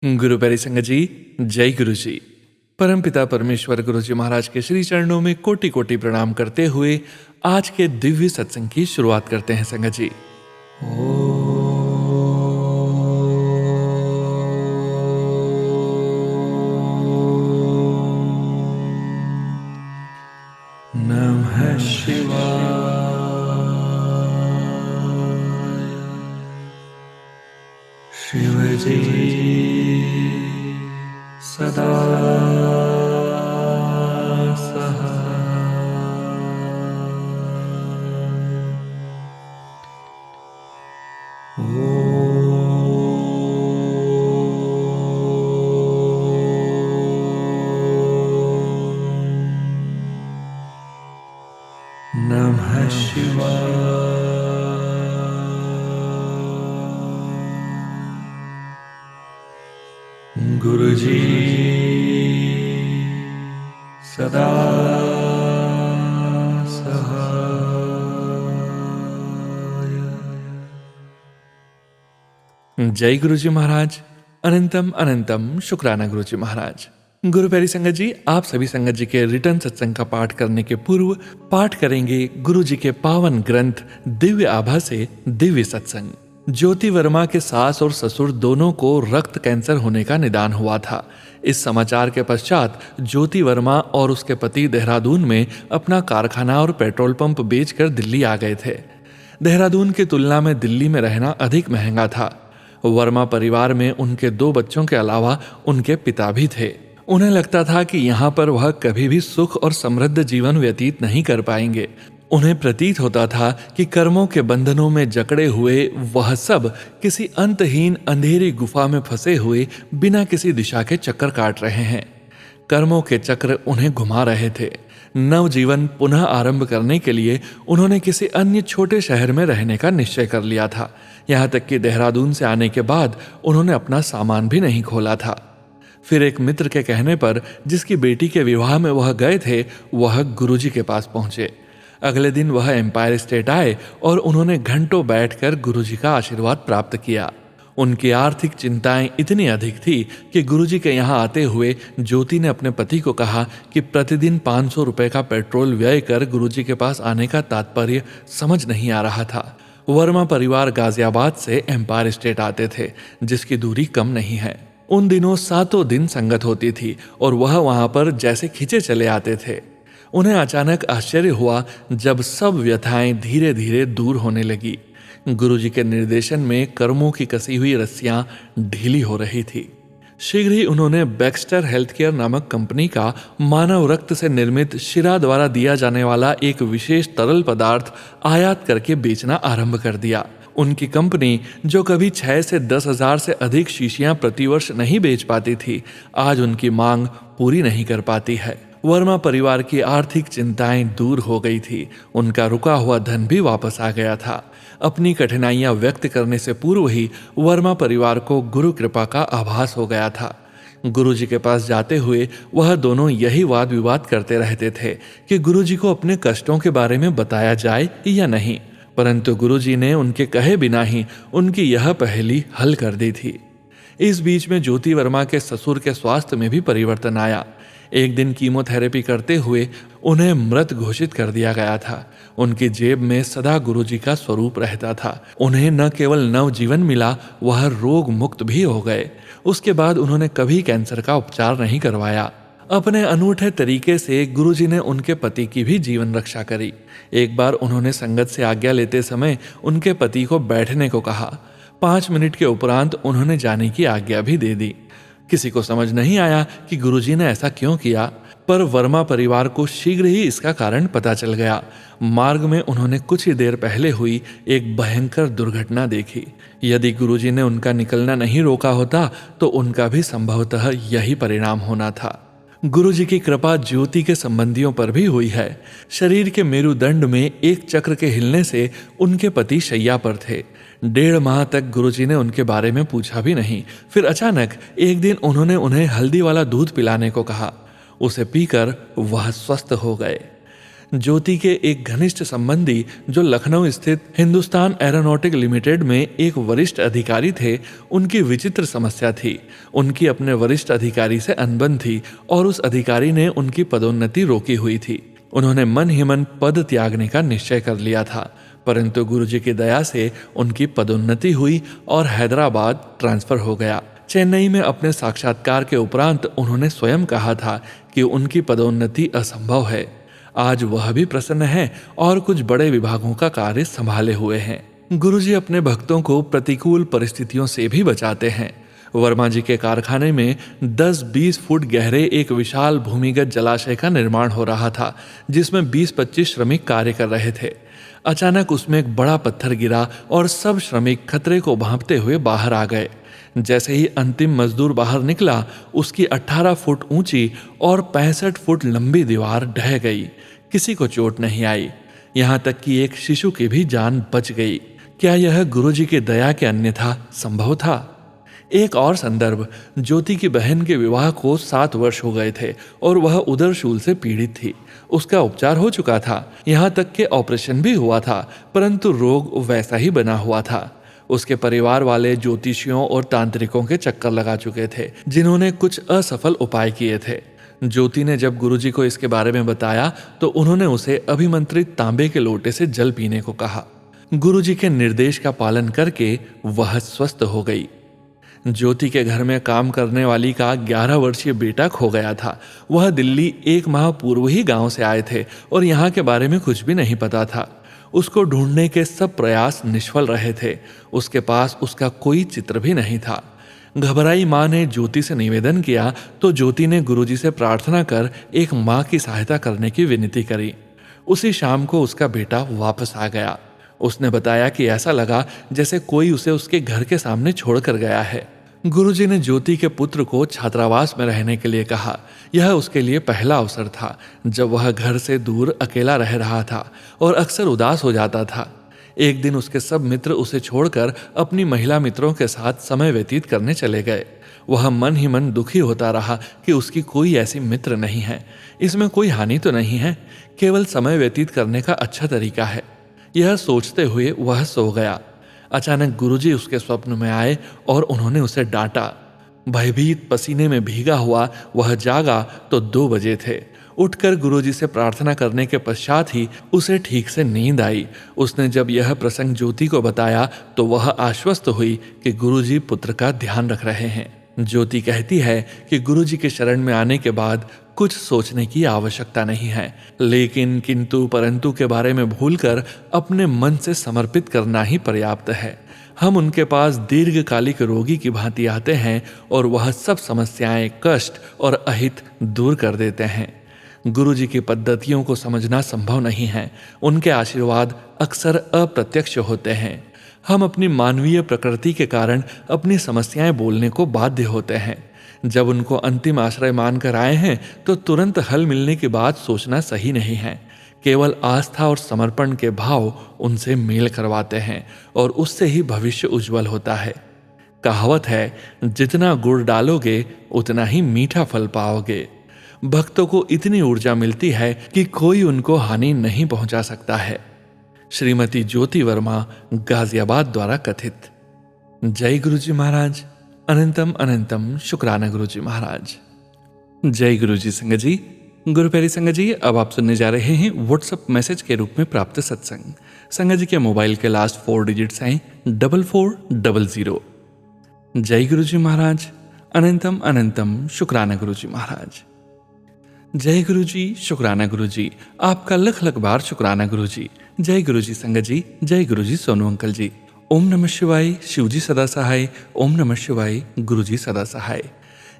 गुरु प्यारी संगत जी, जय गुरु जी। परमपिता परमेश्वर गुरु जी महाराज के श्री चरणों में कोटि कोटि प्रणाम करते हुए आज के दिव्य सत्संग की शुरुआत करते हैं संगत जी। नमः शिवाय। शिव जी सदा नमः शिवाय। गुरु जी सदा सहाय। जय गुरु जी महाराज। अनंतम अनंतम शुक्राना गुरु जी महाराज। गुरु प्यारी संगत जी, आप सभी संगत जी के रिटर्न सत्संग का पाठ करने के पूर्व पाठ करेंगे गुरु जी के पावन ग्रंथ दिव्य आभा से दिव्य सत्संग। ज्योति वर्मा के सास और ससुर दोनों को रक्त कैंसर होने का निदान हुआ था। इस समाचार के पश्चात ज्योति वर्मा और उसके पति देहरादून में अपना कारखाना और पेट्रोल पंप बेचकर दिल्ली आ गए थे। देहरादून की तुलना में दिल्ली में रहना अधिक महंगा था। वर्मा परिवार में उनके 2 बच्चों के अलावा उनके पिता भी थे। उन्हें लगता था कि यहाँ पर वह कभी भी सुख और समृद्ध जीवन व्यतीत नहीं कर पाएंगे। उन्हें प्रतीत होता था कि कर्मों के बंधनों में जकड़े हुए वह सब किसी अंतहीन अंधेरी गुफा में फंसे हुए बिना किसी दिशा के चक्कर काट रहे हैं। कर्मों के चक्र उन्हें घुमा रहे थे। नव जीवन पुनः आरंभ करने के लिए उन्होंने किसी अन्य छोटे शहर में रहने का निश्चय कर लिया था। यहाँ तक कि देहरादून से आने के बाद उन्होंने अपना सामान भी नहीं खोला था। फिर एक मित्र के कहने पर जिसकी बेटी के विवाह में वह गए थे, वह गुरुजी के पास पहुंचे। अगले दिन वह एम्पायर स्टेट आए और उन्होंने घंटों बैठकर गुरुजी का आशीर्वाद प्राप्त किया। उनकी आर्थिक चिंताएं इतनी अधिक थी कि गुरुजी के यहाँ आते हुए ज्योति ने अपने पति को कहा कि प्रतिदिन 500 रुपए का पेट्रोल व्यय कर गुरुजी के पास आने का तात्पर्य समझ नहीं आ रहा था। वर्मा परिवार गाजियाबाद से एम्पायर स्टेट आते थे, जिसकी दूरी कम नहीं है। उन दिनों 7 दिन संगत होती थी और वह वहां पर जैसे खींचे चले आते थे। उन्हें अचानक आश्चर्य हुआ जब सब व्यथाएं धीरे धीरे दूर होने लगी। गुरुजी के निर्देशन में कर्मों की कसी हुई रस्सियां ढीली हो रही थी। शीघ्र ही उन्होंने बैक्स्टर हेल्थ केयर नामक कंपनी का मानव रक्त से निर्मित शिरा द्वारा दिया जाने वाला एक विशेष तरल पदार्थ आयात करके बेचना आरंभ कर दिया। उनकी कंपनी, जो कभी 6 से 10 हजार से अधिक शीशियां प्रतिवर्ष नहीं बेच पाती थी, आज उनकी मांग पूरी नहीं कर पाती है। वर्मा परिवार की आर्थिक चिंताएं दूर हो गई थी। उनका रुका हुआ धन भी वापस आ गया था। अपनी कठिनाइयां व्यक्त करने से पूर्व ही वर्मा परिवार को गुरु कृपा का आभास हो गया था। गुरुजी के पास जाते हुए वह दोनों यही वाद विवाद करते रहते थे कि गुरुजी को अपने कष्टों के बारे में बताया जाए या नहीं, परंतु गुरुजी ने उनके कहे बिना ही उनकी यह पहेली हल कर दी थी। इस बीच में ज्योति वर्मा के ससुर के स्वास्थ्य में भी परिवर्तन आया। एक दिन कीमोथेरेपी करते हुए उन्हें मृत घोषित कर दिया गया था। उनकी जेब में सदा गुरुजी का स्वरूप रहता था। उन्हें न केवल नव जीवन मिला, वह रोग मुक्त भी हो गए। उसके बाद उन्होंने कभी कैंसर का उपचार नहीं करवाया। अपने अनूठे तरीके से गुरुजी ने उनके पति की भी जीवन रक्षा करी। एक बार उन्होंने संगत से आज्ञा लेते समय उनके पति को बैठने को कहा। 5 मिनट के उपरांत उन्होंने जाने की आज्ञा भी दे दी। किसी को समझ नहीं आया कि गुरुजी ने ऐसा क्यों किया, पर वर्मा परिवार को शीघ्र ही इसका कारण पता चल गया। मार्ग में उन्होंने कुछ ही देर पहले हुई एक भयंकर दुर्घटना देखी। यदि गुरुजी ने उनका निकलना नहीं रोका होता तो उनका भी संभवतः यही परिणाम होना था। गुरुजी की कृपा ज्योति के संबंधियों पर भी हुई है। शरीर के मेरुदंड में एक चक्र के हिलने से उनके पति शैया पर थे। 1.5 माह तक गुरुजी ने उनके बारे में पूछा भी नहीं। फिर अचानक एक दिन उन्होंने उन्हें हल्दी वाला दूध पिलाने को कहा। उसे पीकर वह स्वस्थ हो गए। ज्योति के एक घनिष्ठ संबंधी जो लखनऊ स्थित हिंदुस्तान एरोनॉटिक लिमिटेड में एक वरिष्ठ अधिकारी थे, उनकी विचित्र समस्या थी। उनकी अपने वरिष्ठ अधिकारी से अनबन थी और उस अधिकारी ने उनकी पदोन्नति रोकी हुई थी। उन्होंने मन ही मन पद त्यागने का निश्चय कर लिया था, परंतु गुरुजी की दया से उनकी पदोन्नति हुई और हैदराबाद ट्रांसफर हो गया। चेन्नई में अपने साक्षात्कार के उपरांत उन्होंने स्वयं कहा था कि उनकी पदोन्नति असंभव है। आज वह भी प्रसन्न है और कुछ बड़े विभागों का कार्य संभाले हुए हैं। गुरुजी अपने भक्तों को प्रतिकूल परिस्थितियों से भी बचाते हैं। वर्मा जी के कारखाने में 10-20 फुट गहरे एक विशाल भूमिगत जलाशय का निर्माण हो रहा था, जिसमें 20-25 श्रमिक कार्य कर रहे थे। अचानक उसमें एक बड़ा पत्थर गिरा और सब श्रमिक खतरे को भांपते हुए बाहर आ गए। जैसे ही अंतिम मजदूर बाहर निकला, उसकी 18 फुट ऊंची और 65 फुट लंबी दीवार ढह गई। किसी को चोट नहीं आई, यहाँ तक कि एक शिशु की भी जान बच गई। क्या यह गुरुजी की दया के अन्यथा संभव था? एक और संदर्भ, ज्योति की बहन के विवाह को 7 वर्ष हो गए थे और वह उदरशूल से पीड़ित थी। उसका उपचार हो चुका था, यहाँ तक कि ऑपरेशन भी हुआ था, परंतु रोग वैसा ही बना हुआ था। उसके परिवार वाले ज्योतिषियों और तांत्रिकों के चक्कर लगा चुके थे, जिन्होंने कुछ असफल उपाय किए थे। ज्योति ने जब गुरुजी को इसके बारे में बताया तो उन्होंने उसे अभिमंत्रित तांबे के लोटे से जल पीने को कहा। गुरुजी के निर्देश का पालन करके वह स्वस्थ हो गई। ज्योति के घर में काम करने वाली का 11 वर्षीय बेटा खो गया था। वह दिल्ली 1 माह पूर्व ही गांव से आए थे और यहाँ के बारे में कुछ भी नहीं पता था। उसको ढूंढने के सब प्रयास निष्फल रहे थे। उसके पास उसका कोई चित्र भी नहीं था। घबराई माँ ने ज्योति से निवेदन किया तो ज्योति ने गुरुजी से प्रार्थना कर एक माँ की सहायता करने की विनती करी। उसी शाम को उसका बेटा वापस आ गया। उसने बताया कि ऐसा लगा जैसे कोई उसे उसके घर के सामने छोड़कर गया है। गुरुजी ने ज्योति के पुत्र को छात्रावास में रहने के लिए कहा। यह उसके लिए पहला अवसर था जब वह घर से दूर अकेला रह रहा था और अक्सर उदास हो जाता था। एक दिन उसके सब मित्र उसे छोड़कर अपनी महिला मित्रों के साथ समय व्यतीत करने चले गए। वह मन ही मन दुखी होता रहा कि उसकी कोई ऐसी मित्र नहीं है। इसमें कोई हानि तो नहीं है, केवल समय व्यतीत करने का अच्छा तरीका है। यह सोचते हुए वह सो गया। अचानक गुरुजी उसके स्वप्न में आए और उन्होंने उसे डांटा। भयभीत पसीने में भीगा हुआ वह जागा तो 2 बजे थे। उठकर गुरुजी से प्रार्थना करने के पश्चात ही उसे ठीक से नींद आई। उसने जब यह प्रसंग ज्योति को बताया तो वह आश्वस्त हुई कि गुरुजी पुत्र का ध्यान रख रहे हैं। ज्योति कहती है कि गुरुजी के शरण में आने के बाद कुछ सोचने की आवश्यकता नहीं है, लेकिन किंतु परंतु के बारे में भूलकर अपने मन से समर्पित करना ही पर्याप्त है। हम उनके पास दीर्घकालिक रोगी की भांति आते हैं और वह सब समस्याएं, कष्ट और अहित दूर कर देते हैं। गुरुजी की पद्धतियों को समझना संभव नहीं है। उनके आशीर्वाद अक्सर अप्रत्यक्ष होते हैं। हम अपनी मानवीय प्रकृति के कारण अपनी समस्याएं बोलने को बाध्य होते हैं। जब उनको अंतिम आश्रय मानकर आए हैं तो तुरंत हल मिलने की बात सोचना सही नहीं है। केवल आस्था और समर्पण के भाव उनसे मेल करवाते हैं और उससे ही भविष्य उज्जवल होता है। कहावत है, जितना गुड़ डालोगे उतना ही मीठा फल पाओगे। भक्तों को इतनी ऊर्जा मिलती है कि कोई उनको हानि नहीं पहुंचा सकता है। श्रीमती ज्योति वर्मा, गाजियाबाद द्वारा कथित। जय गुरुजी महाराज। अनंतम अनंतम शुक्राना गुरुजी महाराज। जय गुरुजी संगत जी। गुरु प्यारी संगत जी, अब आप सुनने जा रहे हैं व्हाट्सएप मैसेज के रूप में प्राप्त सत्संग। संगत जी के मोबाइल के लास्ट 4 डिजिट्स हैं 4400। जय गुरुजी महाराज। अनंतम अनंतम शुक्राना गुरुजी महाराज। जय गुरुजी, शुक्राना गुरुजी। आपका लख लख बार शुक्राना गुरुजी। जय गुरुजी संगत जी। जय गुरुजी सोनू अंकल जी। ओम नमः शिवाय। शिवजी सदा सहाय। ओम नमः शिवाय। गुरुजी सदा सहाय।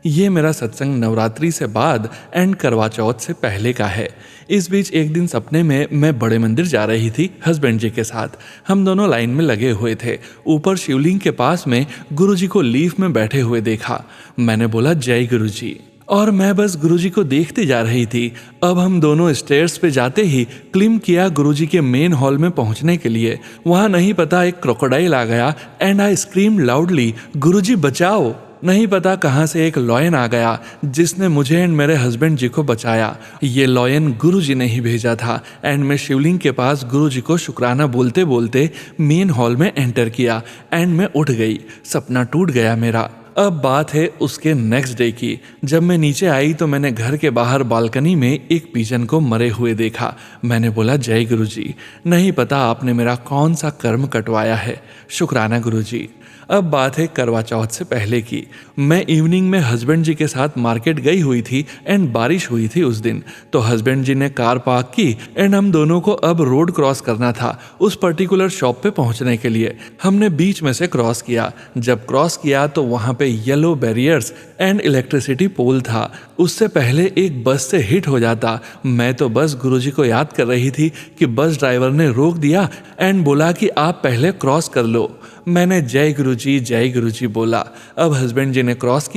ये मेरा सत्संग नवरात्रि से बाद एंड करवा चौथ से पहले का है। इस बीच एक दिन सपने में मैं बड़े मंदिर जा रही थी हस्बैंड जी के साथ। हम दोनों लाइन में लगे हुए थे। ऊपर शिवलिंग के पास में गुरुजी को लीफ में बैठे हुए देखा। मैंने बोला जय गुरुजी और मैं बस गुरुजी को देखती जा रही थी। अब हम दोनों स्टेयर्स पे जाते ही क्लिम किया गुरुजी के मेन हॉल में पहुंचने के लिए। वहां नहीं पता एक क्रोकोडाइल आ गया एंड आई स्क्रीम लाउडली, गुरुजी बचाओ। नहीं पता कहाँ से एक लॉयन आ गया जिसने मुझे एंड मेरे हस्बैंड जी को बचाया। ये लॉयन गुरुजी ने ही भेजा था एंड मैं शिवलिंग के पास गुरुजी को शुक्राना बोलते बोलते मेन हॉल में एंटर किया एंड मैं उठ गई। सपना टूट गया मेरा। अब बात है उसके नेक्स्ट डे की। जब मैं नीचे आई तो मैंने घर के बाहर बालकनी में एक पिजन को मरे हुए देखा। मैंने बोला, जय गुरुजी, नहीं पता आपने मेरा कौन सा कर्म कटवाया है। शुक्राना गुरुजी। अब बात है करवा चौथ से पहले की। मैं इवनिंग में हस्बैंड जी के साथ मार्केट गई हुई थी एंड बारिश हुई थी उस दिन। तो हस्बैंड जी ने कार पार्क की एंड हम दोनों को अब रोड क्रॉस करना था उस पर्टिकुलर शॉप पे पहुंचने के लिए। हमने बीच में से क्रॉस किया। जब क्रॉस किया तो वहां पे yellow barriers and electricity pole था। उससे पहले एक बस से हिट हो जाता। मैं तो बस गुरुजी को याद कर रही थी कि बस ड्राइवर ने रोक दिया एंड बोला कि आप पहले क्रॉस कर लो। मैंने जय गुरुजी बोला। अब हस्बैंड जी ने क्रॉस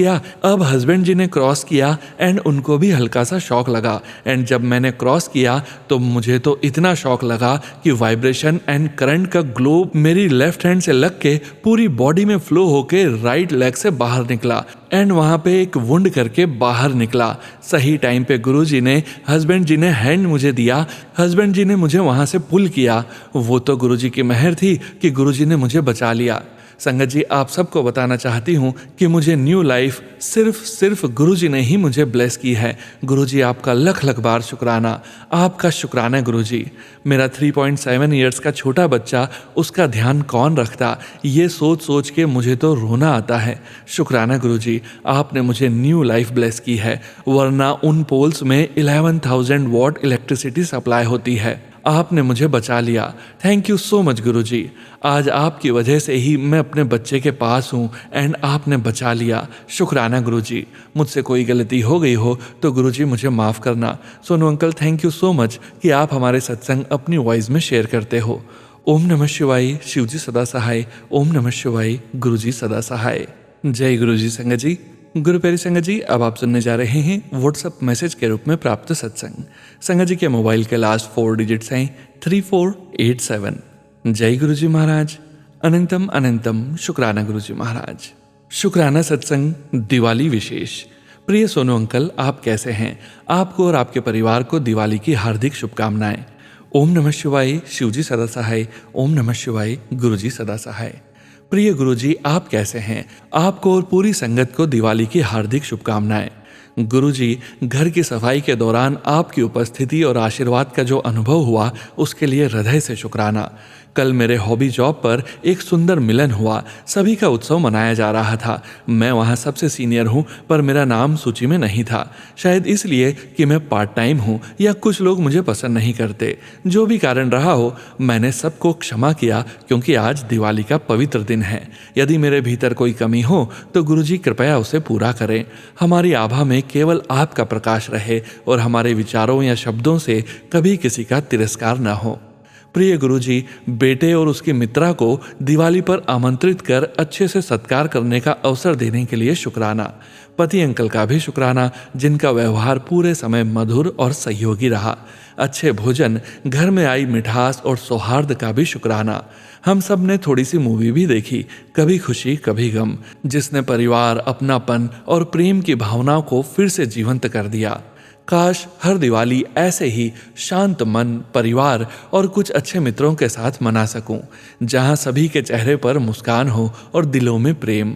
किया एंड उनको भी हल्का सा शॉक लगा। एंड जब मैंने क्रॉस किया तो मुझे तो इतना शॉक लगा कि वाइब्रेशन एंड करंट का ग्लो मेरी लेफ्ट हैंड से लग के पूरी बॉडी में फ्लो होके राइट लेग से बाहर निकला एंड वहां पे एक वुंड करके बाहर निकला। सही टाइम पे गुरुजी ने हस्बैंड जी ने हैंड मुझे दिया। हस्बैंड जी ने मुझे वहां से पुल किया। वो तो गुरुजी की मेहर थी कि गुरुजी ने मुझे बचा लिया। संगत जी, आप सबको बताना चाहती हूँ कि मुझे न्यू लाइफ सिर्फ गुरुजी ने ही मुझे ब्लेस की है। गुरुजी आपका लख लख बार शुक्राना। आपका शुक्राना गुरुजी। मेरा 3.7 ईयर्स का छोटा बच्चा, उसका ध्यान कौन रखता, ये सोच सोच के मुझे तो रोना आता है। शुक्राना गुरुजी, आपने मुझे न्यू लाइफ ब्लेस की है, वरना उन पोल्स में 11,000 वॉट इलेक्ट्रिसिटी सप्लाई होती है। आपने मुझे बचा लिया। थैंक यू सो मच गुरुजी। आज आपकी वजह से ही मैं अपने बच्चे के पास हूँ एंड आपने बचा लिया। शुक्राना गुरुजी। मुझसे कोई गलती हो गई हो तो गुरुजी मुझे माफ़ करना। Sonu uncle, thank you so much कि आप हमारे सत्संग अपनी वॉइस में शेयर करते हो। ओम नमः शिवाय। शिवजी सदा सहाय। ओम नमः शिवाय। गुरुजी सदा सहाय। जय गुरुजी। संगत जी, गुरु प्यारी संगत जी, अब आप सुनने जा रहे हैं व्हाट्सएप मैसेज के रूप में प्राप्त सत्संग। संगत जी के मोबाइल के लास्ट 4 डिजिट्स हैं 3487। जय गुरुजी महाराज। अनंतम अनंतम शुक्राना गुरुजी महाराज। शुक्राना सत्संग दिवाली विशेष। प्रिय सोनू अंकल, आप कैसे हैं? आपको और आपके परिवार को दिवाली की हार्दिक शुभकामनाएं। ओम नमः शिवाय। शिवजी सदा सहाय। ओम नमः शिवाय। गुरुजी सदा सहाय। प्रिय गुरुजी, आप कैसे हैं? आपको और पूरी संगत को दिवाली की हार्दिक शुभकामनाएं। गुरुजी, घर की सफाई के दौरान आपकी उपस्थिति और आशीर्वाद का जो अनुभव हुआ उसके लिए हृदय से शुक्राना। कल मेरे हॉबी जॉब पर एक सुंदर मिलन हुआ। सभी का उत्सव मनाया जा रहा था। मैं वहाँ सबसे सीनियर हूँ पर मेरा नाम सूची में नहीं था। शायद इसलिए कि मैं पार्ट टाइम हूँ या कुछ लोग मुझे पसंद नहीं करते। जो भी कारण रहा हो, मैंने सबको क्षमा किया क्योंकि आज दिवाली का पवित्र दिन है। यदि मेरे भीतर कोई कमी हो तो गुरुजी कृपया उसे पूरा करें। हमारी आभा में केवल आपका प्रकाश रहे और हमारे विचारों या शब्दों से कभी किसी का तिरस्कार न हो। प्रिय गुरुजी, बेटे और उसकी मित्रा को दिवाली पर आमंत्रित कर अच्छे से सत्कार करने का अवसर देने के लिए शुक्राना। पति अंकल का भी शुक्राना, जिनका व्यवहार पूरे समय मधुर और सहयोगी रहा। अच्छे भोजन, घर में आई मिठास और सौहार्द का भी शुक्राना। हम सब ने थोड़ी सी मूवी भी देखी, कभी खुशी कभी गम, जिसने परिवार, अपनापन और प्रेम की भावनाओं को फिर से जीवंत कर दिया। काश हर दिवाली ऐसे ही शांत मन, परिवार और कुछ अच्छे मित्रों के साथ मना सकूं, जहां सभी के चेहरे पर मुस्कान हो और दिलों में प्रेम।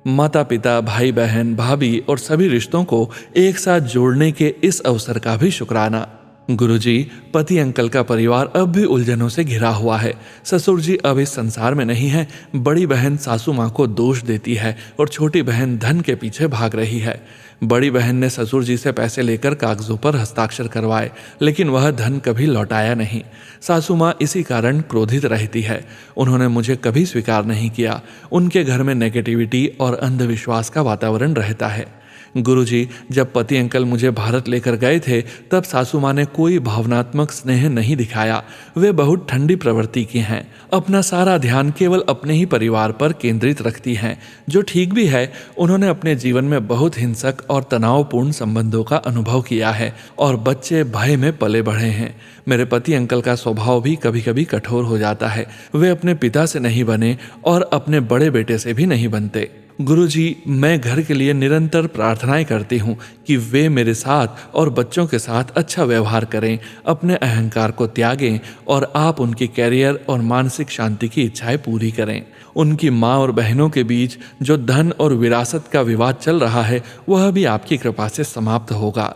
माता पिता, भाई बहन, भाभी और सभी रिश्तों को एक साथ जोड़ने के इस अवसर का भी शुक्राना। गुरुजी, पति अंकल का परिवार अब भी उलझनों से घिरा हुआ है। ससुर जी अब इस संसार में नहीं है। बड़ी बहन सासू माँ को दोष देती है और छोटी बहन धन के पीछे भाग रही है। बड़ी बहन ने ससुर जी से पैसे लेकर कागजों पर हस्ताक्षर करवाए, लेकिन वह धन कभी लौटाया नहीं। सासू माँ इसी कारण क्रोधित रहती है। उन्होंने मुझे कभी स्वीकार नहीं किया। उनके घर में नेगेटिविटी और अंधविश्वास का वातावरण रहता है। गुरुजी, जब पति अंकल मुझे भारत लेकर गए थे तब सासू माँ ने कोई भावनात्मक स्नेह नहीं दिखाया। वे बहुत ठंडी प्रवृत्ति की हैं। अपना सारा ध्यान केवल अपने ही परिवार पर केंद्रित रखती हैं, जो ठीक भी है। उन्होंने अपने जीवन में बहुत हिंसक और तनावपूर्ण संबंधों का अनुभव किया है और बच्चे भय में पले बढ़े हैं। मेरे पति अंकल का स्वभाव भी कभी कभी कठोर हो जाता है। वे अपने पिता से नहीं बने और अपने बड़े बेटे से भी नहीं बनते। गुरुजी, मैं घर के लिए निरंतर प्रार्थनाएं करती हूँ कि वे मेरे साथ और बच्चों के साथ अच्छा व्यवहार करें, अपने अहंकार को त्यागें और आप उनके कैरियर और मानसिक शांति की इच्छाएं पूरी करें। उनकी माँ और बहनों के बीच जो धन और विरासत का विवाद चल रहा है वह भी आपकी कृपा से समाप्त होगा।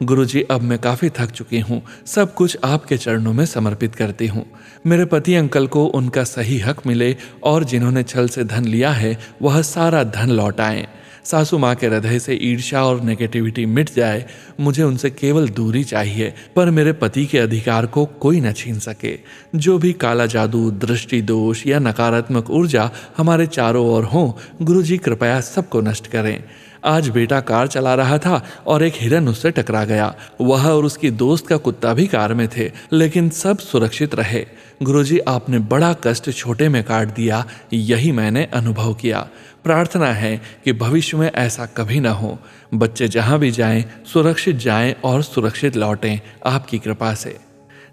गुरुजी, अब मैं काफ़ी थक चुकी हूँ, सब कुछ आपके चरणों में समर्पित करती हूँ। मेरे पति अंकल को उनका सही हक मिले और जिन्होंने छल से धन लिया है वह सारा धन लौटाएं। सासू माँ के हृदय से ईर्ष्या और नेगेटिविटी मिट जाए। मुझे उनसे केवल दूरी चाहिए, पर मेरे पति के अधिकार को कोई न छीन सके। जो भी काला जादू, दृष्टि दोष या नकारात्मक ऊर्जा हमारे चारों ओर हो, गुरुजी कृपया सबको नष्ट करें। आज बेटा कार चला रहा था और एक हिरन उससे टकरा गया। वह और उसकी दोस्त का कुत्ता भी कार में थे, लेकिन सब सुरक्षित रहे। गुरुजी, आपने बड़ा कष्ट छोटे में काट दिया, यही मैंने अनुभव किया। प्रार्थना है कि भविष्य में ऐसा कभी ना हो। बच्चे जहां भी जाएं, सुरक्षित जाएं और सुरक्षित लौटें, आपकी कृपा से।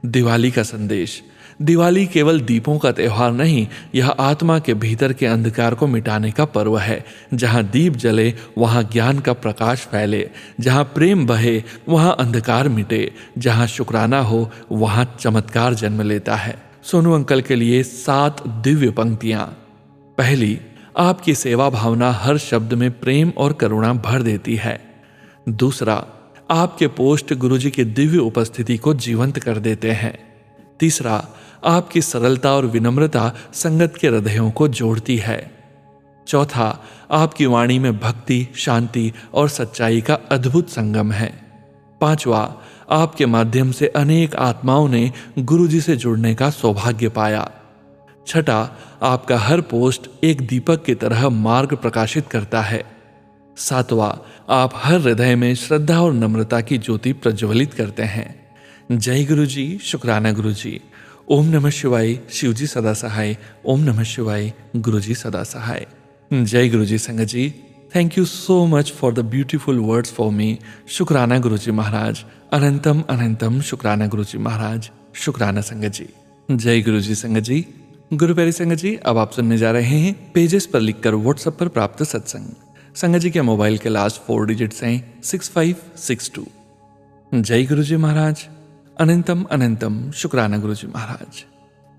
दिवाली का संदेश। दिवाली केवल दीपों का त्योहार नहीं, यह आत्मा के भीतर के अंधकार को मिटाने का पर्व है। जहाँ दीप जले वहाँ ज्ञान का प्रकाश फैले, जहाँ प्रेम बहे वहाँ अंधकार मिटे, जहाँ शुक्राना हो वहाँ चमत्कार जन्म लेता है। सोनू अंकल के लिए 7 दिव्य पंक्तियाँ। पहली, आपकी सेवा भावना हर शब्द में प्रेम और करुणा भर देती है। दूसरा, आपके पोस्ट गुरुजी की दिव्य उपस्थिति को जीवंत कर देते हैं। तीसरा, आपकी सरलता और विनम्रता संगत के हृदयों को जोड़ती है। चौथा, आपकी वाणी में भक्ति, शांति और सच्चाई का अद्भुत संगम है। पांचवा, आपके माध्यम से अनेक आत्माओं ने गुरुजी से जुड़ने का सौभाग्य पाया। छठा, आपका हर पोस्ट एक दीपक की तरह मार्ग प्रकाशित करता है। सातवां, आप हर हृदय में श्रद्धा और नम्रता की ज्योति प्रज्वलित करते हैं। जय गुरुजी, शुक्राना गुरुजी। ओम नमः शिवाय, शिवजी सदा सहाय। ओम नमः शिवाय, गुरुजी सदा सहाय। जय गुरुजी संगत जी। Thank you so much for the beautiful words for me. शुक्राना गुरुजी महाराज। अनंतम अनंतम शुक्राना गुरुजी महाराज। शुक्राना संगत जी। जय गुरुजी संगत जी। गुरु प्यारी संगत जी, अब आप सुनने जा रहे हैं पेजेस पर लिखकर व्हाट्सएप पर प्राप्त सत्संग। संगत जी के मोबाइल के लास्ट 4 डिजिट्स हैं 6562। जय गुरुजी महाराज। अनंतम अनंतम शुक्राना गुरुजी महाराज।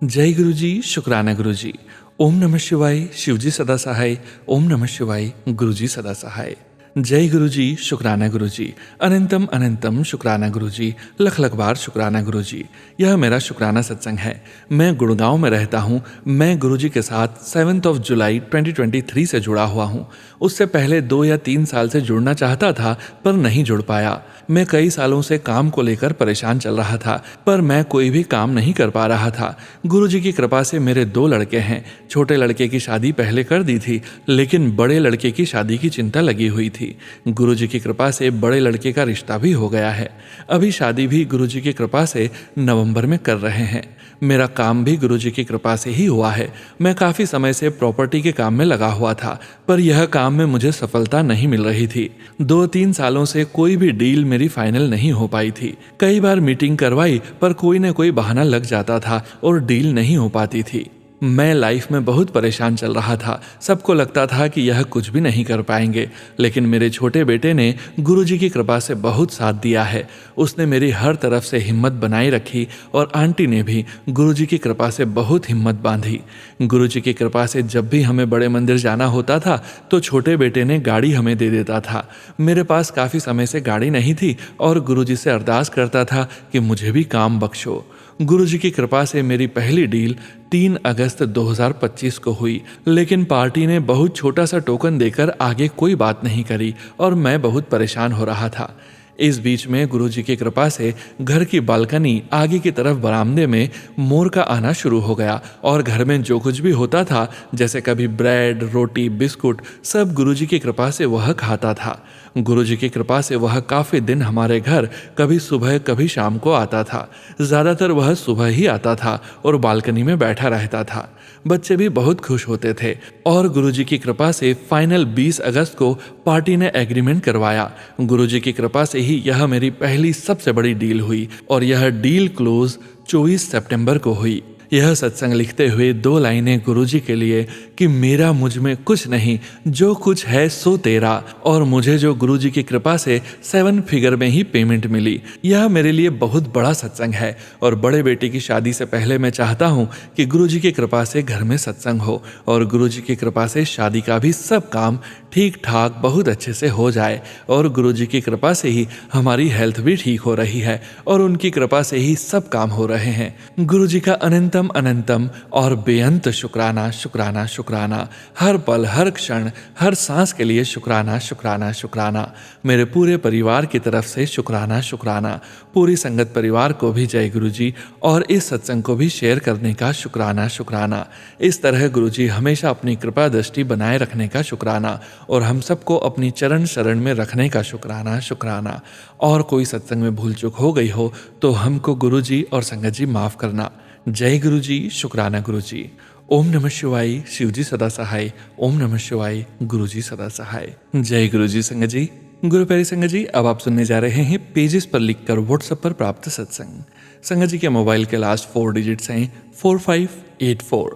जय गुरुजी, शुक्राना गुरुजी। ओम नमः शिवाय, शिवजी सदा सहाय। ओम नमः शिवाय, गुरुजी सदा सहाय। जय गुरुजी, शुक्राना गुरुजी। अनंतम अनंतम शुक्राना गुरुजी। लख लख बार शुक्राना गुरुजी। यह मेरा शुक्राना सत्संग है। मैं गुड़गांव में रहता हूँ। मैं गुरुजी के साथ 7 जुलाई 2023 से जुड़ा हुआ हूँ। उससे पहले 2 या 3 साल से जुड़ना चाहता था, पर नहीं जुड़ पाया। मैं कई सालों से काम को लेकर परेशान चल रहा था, पर मैं कोई भी काम नहीं कर पा रहा था। गुरुजी की कृपा से मेरे 2 लड़के हैं। छोटे लड़के की शादी पहले कर दी थी, लेकिन बड़े लड़के की शादी की चिंता लगी हुई थी। गुरुजी की कृपा से बड़े लड़के का रिश्ता भी हो गया है। अभी शादी भी गुरुजी की कृपा से नवंबर में कर रहे हैं। मेरा काम भी गुरुजी की कृपा से ही हुआ है। मैं काफ़ी समय से प्रॉपर्टी के काम में लगा हुआ था, पर यह काम में मुझे सफलता नहीं मिल रही थी। 2-3 सालों से कोई भी डील मेरी फाइनल नहीं हो पाई थी। कई बार मीटिंग करवाई, पर कोई न कोई बहाना लग जाता था और डील नहीं हो पाती थी। मैं लाइफ में बहुत परेशान चल रहा था। सबको लगता था कि यह कुछ भी नहीं कर पाएंगे, लेकिन मेरे छोटे बेटे ने गुरुजी की कृपा से बहुत साथ दिया है। उसने मेरी हर तरफ से हिम्मत बनाई रखी और आंटी ने भी गुरुजी की कृपा से बहुत हिम्मत बांधी। गुरुजी की कृपा से जब भी हमें बड़े मंदिर जाना होता था तो छोटे बेटे ने गाड़ी हमें दे देता था। मेरे पास काफ़ी समय से गाड़ी नहीं थी और गुरुजी से अरदास करता था कि मुझे भी काम बख्शो। गुरुजी की कृपा से मेरी पहली डील 3 अगस्त 2025 को हुई, लेकिन पार्टी ने बहुत छोटा सा टोकन देकर आगे कोई बात नहीं करी और मैं बहुत परेशान हो रहा था। इस बीच में गुरुजी की कृपा से घर की बालकनी आगे की तरफ बरामदे में मोर का आना शुरू हो गया और घर में जो कुछ भी होता था, जैसे कभी ब्रेड, रोटी, बिस्कुट, सब गुरुजी की कृपा से वह खाता था। गुरुजी की कृपा से वह काफ़ी दिन हमारे घर कभी सुबह कभी शाम को आता था। ज़्यादातर वह सुबह ही आता था और बालकनी में बैठा रहता था। बच्चे भी बहुत खुश होते थे और गुरुजी की कृपा से फाइनल 20 अगस्त को पार्टी ने एग्रीमेंट करवाया। गुरुजी की कृपा से ही यह मेरी पहली सबसे बड़ी डील हुई और यह डील क्लोज 24 सितंबर को हुई। यह सत्संग लिखते हुए 2 लाइनें गुरुजी के लिए कि मेरा मुझ में कुछ नहीं, जो कुछ है सो तेरा, और मुझे जो गुरुजी की कृपा से 7 फिगर में ही पेमेंट मिली। यह मेरे लिए बहुत बड़ा सत्संग है और बड़े बेटे की शादी से पहले मैं चाहता हूँ कि गुरुजी की कृपा से घर में सत्संग हो और गुरुजी की कृपा से शादी का भी सब काम ठीक ठाक बहुत अच्छे से हो जाए, और गुरुजी की कृपा से ही हमारी हेल्थ भी ठीक हो रही है और उनकी कृपा से ही सब काम हो रहे हैं। गुरुजी का अनंतम अनंतम और बेअंत शुक्राना शुक्राना शुक्राना, हर पल हर क्षण हर सांस के लिए शुक्राना शुक्राना शुक्राना। मेरे पूरे परिवार की तरफ से शुक्राना शुक्राना। पूरी संगत परिवार को भी जय गुरुजी, और इस सत्संग को भी शेयर करने का शुक्राना शुक्राना। इस तरह गुरुजी हमेशा अपनी कृपा दृष्टि बनाए रखने का शुक्राना और हम सबको अपनी चरण शरण में रखने का शुक्राना शुक्राना। और कोई सत्संग में भूल चूक हो गई हो तो हमको गुरुजी और संगत जी माफ करना। जय गुरुजी, शुक्राना गुरुजी। ओम नमः शिवाय, शिवजी सदा सहाय। ओम नमः शिवाय, गुरुजी सदा सहाय। जय गुरुजी संगत जी। गुरु प्यारी संगत जी, अब आप सुनने जा रहे हैं पेजेस पर लिखकर व्हाट्सएप पर प्राप्त सत्संग। संगत जी के मोबाइल के लास्ट 4 डिजिट्स हैं 4584।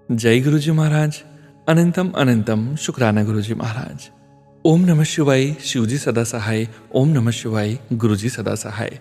जय गुरुजी महाराज। अनंतम अनंतम शुक्राना गुरुजी महाराज। ओम नमः शिवाय, शिवजी सदा सहाय। ओम नमः शिवाय, गुरुजी सदा सहाय।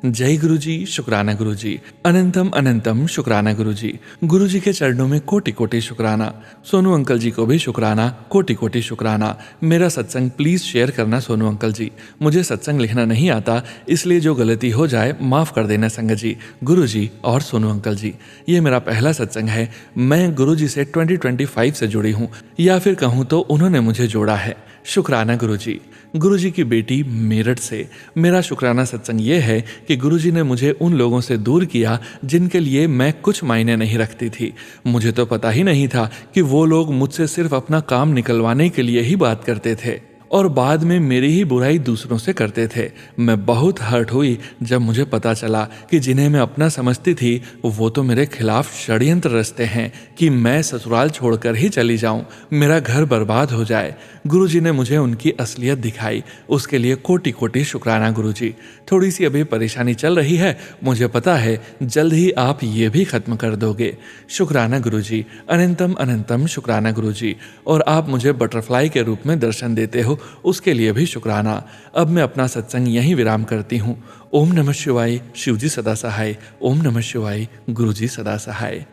जय गुरुजी, शुक्राना गुरुजी। अनंतम अनंतम शुक्राना गुरुजी। गुरुजी के चरणों में कोटि कोटि शुक्राना। सोनू अंकल जी को भी शुक्राना, कोटि कोटि शुक्राना। मेरा सत्संग प्लीज शेयर करना सोनू अंकल जी। मुझे सत्संग लिखना नहीं आता, इसलिए जो गलती हो जाए माफ कर देना संगत जी, गुरुजी और सोनू अंकल जी। ये मेरा पहला सत्संग है। मैं गुरुजी से 2025 से जुड़ी हूँ, या फिर कहूँ तो उन्होंने मुझे जोड़ा है। शुक्राना गुरुजी। गुरुजी की बेटी मेरठ से। मेरा शुक्राना सत्संग ये है कि गुरुजी ने मुझे उन लोगों से दूर किया जिनके लिए मैं कुछ मायने नहीं रखती थी। मुझे तो पता ही नहीं था कि वो लोग मुझसे सिर्फ अपना काम निकलवाने के लिए ही बात करते थे और बाद में मेरी ही बुराई दूसरों से करते थे। मैं बहुत हर्ट हुई जब मुझे पता चला कि जिन्हें मैं अपना समझती थी वो तो मेरे खिलाफ षड्यंत्र रचते हैं कि मैं ससुराल छोड़कर ही चली जाऊं, मेरा घर बर्बाद हो जाए। गुरुजी ने मुझे उनकी असलियत दिखाई, उसके लिए कोटि कोटि शुक्राना गुरुजी। थोड़ी सी अभी परेशानी चल रही है, मुझे पता है जल्द ही आप ये भी खत्म कर दोगे। शुक्राना गुरुजी, अनंतम अनंतम शुक्राना गुरुजी। और आप मुझे बटरफ्लाई के रूप में दर्शन देते हो, उसके लिए भी शुक्राना। अब मैं अपना सत्संग यहीं विराम करती हूँ। ओम नमः शिवाय, शिवजी सदा सहाय। ओम नमः शिवाय, गुरुजी सदा सहाय।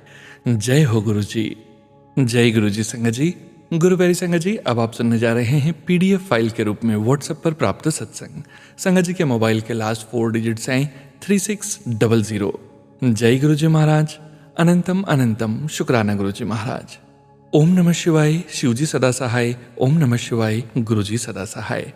जय हो गुरुजी। जय गुरुजी संगत जी। गुरु प्यारी संगत जी, अब आप सुनने जा रहे हैं PDF फाइल के रूप में व्हाट्सएप पर प्राप्त सत्संग। संगत जी के मोबाइल के लास्ट 4 डिजिट्स हैं 3600। जय गुरुजी महाराज। अनंतम अनंतम शुक्राना गुरुजी महाराज। ओम नमः शिवाय, शिवजी सदा सहाय। ओम नमः शिवाय, गुरुजी सदा सहाय।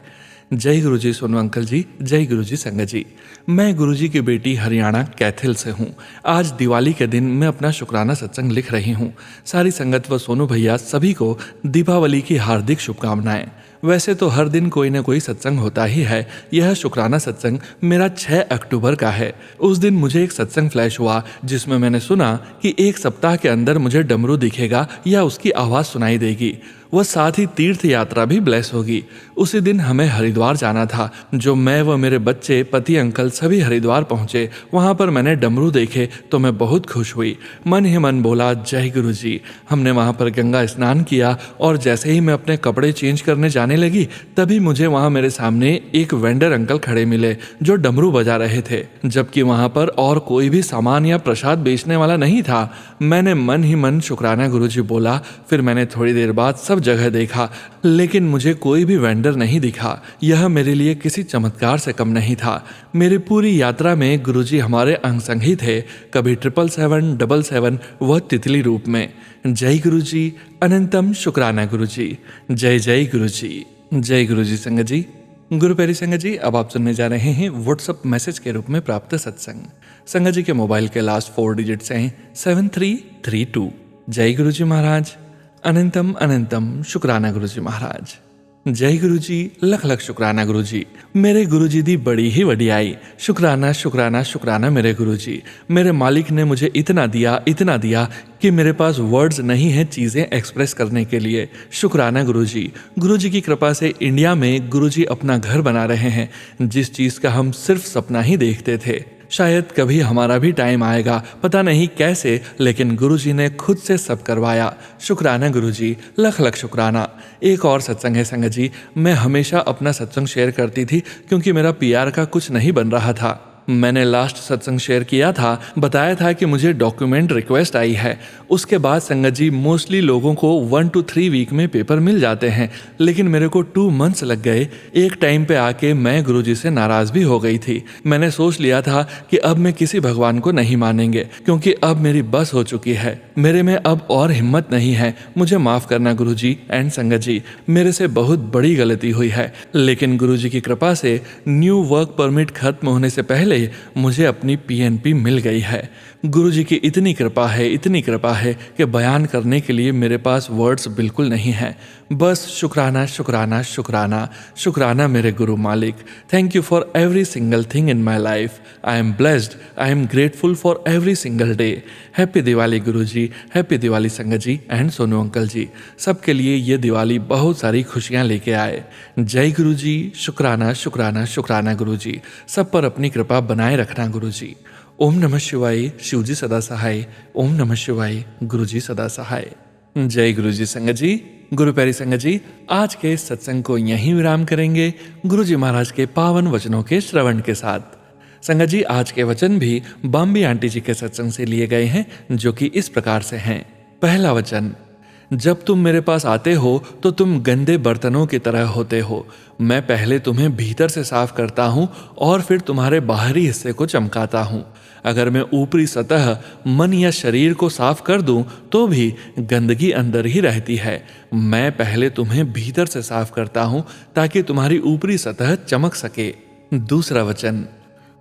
जय गुरुजी सोनू अंकल जी। जय गुरुजी संगत जी। मैं गुरुजी की बेटी हरियाणा कैथल से हूँ। आज दिवाली के दिन मैं अपना शुक्राना सत्संग लिख रही हूँ। सारी संगत व सोनू भैया सभी को दीपावली की हार्दिक शुभकामनाएं। वैसे तो हर दिन कोई न कोई सत्संग होता ही है। यह शुक्राना सत्संग मेरा 6 अक्टूबर का है। उस दिन मुझे एक सत्संग फ्लैश हुआ जिसमें मैंने सुना कि 1 सप्ताह के अंदर मुझे डमरू दिखेगा या उसकी आवाज़ सुनाई देगी। वह साथ ही तीर्थ यात्रा भी ब्लेस होगी। उसी दिन हमें हरिद्वार जाना था, जो मैं व मेरे बच्चे, पति, अंकल सभी हरिद्वार पहुंचे। वहां पर मैंने डमरू देखे तो मैं बहुत खुश हुई। मन ही मन बोला जय गुरु जी। हमने वहां पर गंगा स्नान किया और जैसे ही मैं अपने कपड़े चेंज करने जाने लगी तभी मुझे वहां मेरे सामने एक वेंडर अंकल खड़े मिले जो डमरू बजा रहे थे, जबकि वहां पर और कोई भी सामान या प्रसाद बेचने वाला नहीं था। मैंने मन ही मन शुक्राना गुरुजी बोला। फिर मैंने थोड़ी देर बाद सब जगह देखा, लेकिन मुझे कोई भी वेंडर नहीं दिखा। यह मेरे लिए किसी चमत्कार से कम नहीं था। मेरी पूरी यात्रा में गुरुजी हमारे अंग संग ही थे, कभी 777, 777 व तितली रूप में। जय गुरुजी, अनंतम शुक्राना गुरुजी। जय जय गुरुजी। जय गुरुजी संगत जी। गुरु प्यारी संगत जी, अब आप सुनने जा रहे हैं व्हाट्सएप मैसेज के रूप में प्राप्त सत्संग। संगत जी के मोबाइल के लास्ट 4 डिजिट्स हैं 7332। जय गुरुजी महाराज। अनंतम अनंतम शुक्राना गुरुजी महाराज। जय गुरुजी, लख लख शुक्राना गुरुजी। मेरे गुरुजी दी बड़ी ही वडियाई। शुक्राना शुक्राना शुक्राना मेरे गुरुजी। मेरे मालिक ने मुझे इतना दिया कि मेरे पास वर्ड्स नहीं है चीज़ें एक्सप्रेस करने के लिए। शुक्राना गुरुजी। गुरुजी की कृपा से इंडिया में गुरुजी अपना घर बना रहे हैं, जिस चीज़ का हम सिर्फ सपना ही देखते थे। शायद कभी हमारा भी टाइम आएगा, पता नहीं कैसे, लेकिन गुरुजी ने खुद से सब करवाया। शुक्राना गुरुजी, लख लख शुक्राना। एक और सत्संग है संगत जी, मैं हमेशा अपना सत्संग शेयर करती थी क्योंकि मेरा पीआर का कुछ नहीं बन रहा था। मैंने लास्ट सत्संग शेयर किया था, बताया था कि मुझे डॉक्यूमेंट रिक्वेस्ट आई है। उसके बाद संगत जी मोस्टली लोगों को 1 to 3 वीक में पेपर मिल जाते हैं, लेकिन मेरे को 2 months लग गए। एक टाइम पे आके मैं गुरुजी से नाराज भी हो गई थी। मैंने सोच लिया था कि अब मैं किसी भगवान को नहीं मानेंगे क्योंकि अब मेरी बस हो चुकी है, मेरे में अब और हिम्मत नहीं है। मुझे माफ करना गुरुजी एंड संगत जी, मेरे से बहुत बड़ी गलती हुई है। लेकिन गुरुजी की कृपा से न्यू वर्क परमिट खत्म होने से पहले मुझे अपनी पीएनपी मिल गई है। गुरुजी की इतनी कृपा है, इतनी कृपा है कि बयान करने के लिए मेरे पास वर्ड्स बिल्कुल नहीं हैं। बस शुक्राना शुक्राना शुक्राना शुक्राना मेरे गुरु मालिक। Thank you for every single thing in my life. I am blessed, I am grateful for every single day. Happy Diwali Guruji, happy Diwali संगत जी एंड सोनू अंकल जी। सबके लिए ये दिवाली बहुत सारी खुशियाँ लेके आए। जय गुरुजी, शुक्राना शुक्राना शुक्राना गुरुजी। सब पर अपनी कृपा बनाए रखना गुरुजी। ओम नमः शिवाय, शिवजी सदा सहाय। ओम नमः शिवाय, गुरुजी सदा सहाय। जय गुरुजी संगत जी। गुरु प्यारी संगत जी, आज के इस सत्संग को यहीं विराम करेंगे गुरुजी महाराज के पावन वचनों के श्रवण के साथ। संगत जी, आज के वचन भी बॉम्बे आंटी जी के सत्संग से लिए गए हैं, जो कि इस प्रकार से हैं। पहला वचन, जब तुम मेरे पास आते हो तो तुम गंदे बर्तनों की तरह होते हो। मैं पहले तुम्हें भीतर से साफ करता हूँ और फिर तुम्हारे बाहरी हिस्से को चमकाता हूँ। अगर मैं ऊपरी सतह मन या शरीर को साफ कर दूं तो भी गंदगी अंदर ही रहती है। मैं पहले तुम्हें भीतर से साफ करता हूँ ताकि तुम्हारी ऊपरी सतह चमक सके। दूसरा वचन,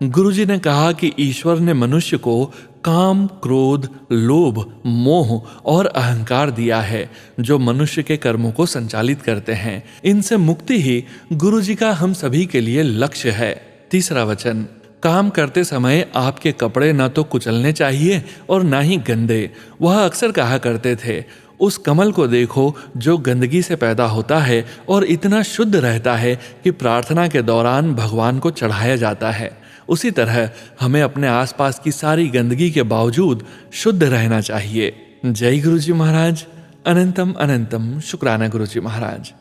गुरुजी ने कहा कि ईश्वर ने मनुष्य को काम, क्रोध, लोभ, मोह और अहंकार दिया है जो मनुष्य के कर्मों को संचालित करते हैं। इनसे मुक्ति ही गुरुजी का हम सभी के लिए लक्ष्य है। तीसरा वचन, काम करते समय आपके कपड़े ना तो कुचलने चाहिए और ना ही गंदे। वह अक्सर कहा करते थे, उस कमल को देखो जो गंदगी से पैदा होता है और इतना शुद्ध रहता है कि प्रार्थना के दौरान भगवान को चढ़ाया जाता है। उसी तरह हमें अपने आसपास की सारी गंदगी के बावजूद शुद्ध रहना चाहिए। जय गुरुजी महाराज। अनंतम अनंतम शुक्राना गुरुजी महाराज।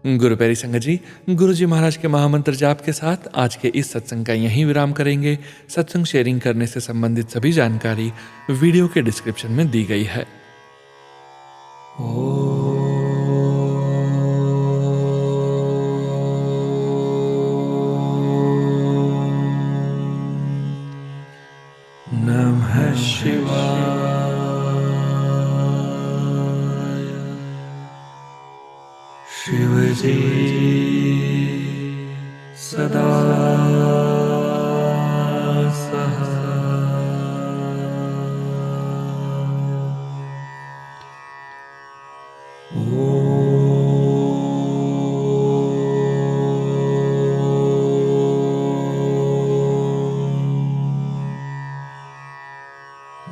गुरु प्यारी संगत जी, गुरुजी महाराज के महामंत्र जाप के साथ आज के इस सत्संग का यहीं विराम करेंगे। सत्संग शेयरिंग करने से संबंधित सभी जानकारी वीडियो के डिस्क्रिप्शन में दी गई है। नमः शिवाय। शिवजी सदा सहाय।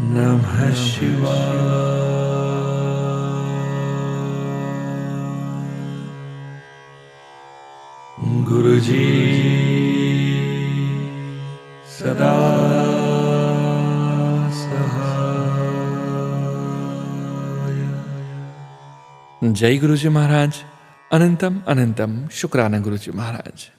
नमः शिवाय। गुरुजी सदा सहाय। जय गुरुजी महाराज। अनंतम अनंतम शुक्राना गुरुजी महाराज।